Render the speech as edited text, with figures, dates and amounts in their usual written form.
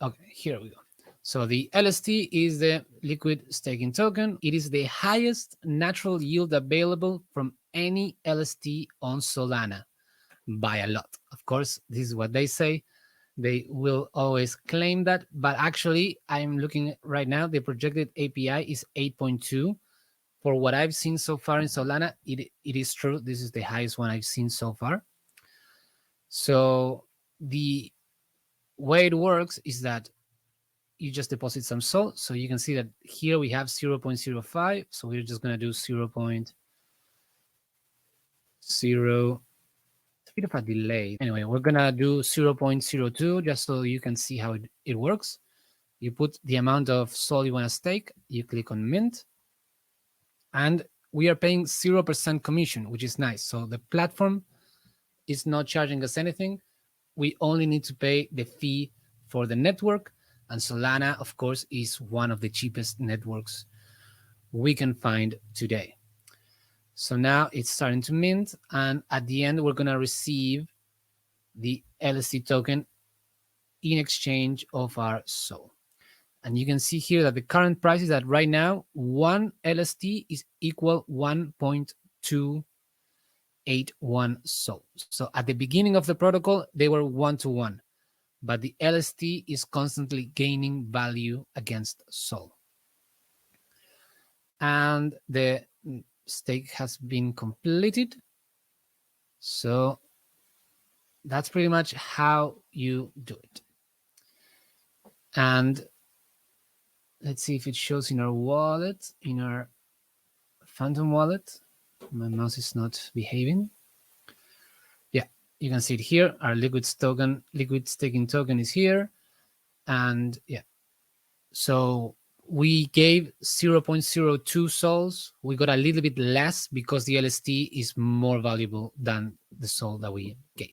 Okay, here we go. So the LST is the liquid staking token. It is the highest natural yield available from any LST on Solana by a lot. Of course, this is what they say. They will always claim that, but actually, I'm looking right now, the projected API is 8.2. For what I've seen so far in Solana, it is true. This is the highest one I've seen so far. So the way it works is that you just deposit some SOL. So you can see that here we have 0.05. So we're just going to do 0.0. It's a bit of a delay. Anyway, we're going to do 0.02 just so you can see how it works. You put the amount of SOL you want to stake. You click on mint. And we are paying 0% commission, which is nice. So the platform is not charging us anything. We only need to pay the fee for the network. And Solana, of course, is one of the cheapest networks we can find today. So now it's starting to mint. And at the end, we're going to receive the LST token in exchange of our SOL. And you can see here that the current price is that right now, one LST is equal 1.281 SOL. So at the beginning of the protocol, they were 1-to-1. But the LST is constantly gaining value against SOL. And the stake has been completed. So that's pretty much how you do it. And let's see if it shows in our wallet, in our Phantom wallet. My mouse is not behaving. Yeah, you can see it here. Our liquid staking token is here. And yeah, so we gave 0.02 sols. We got a little bit less because the LST is more valuable than the sol that we gave.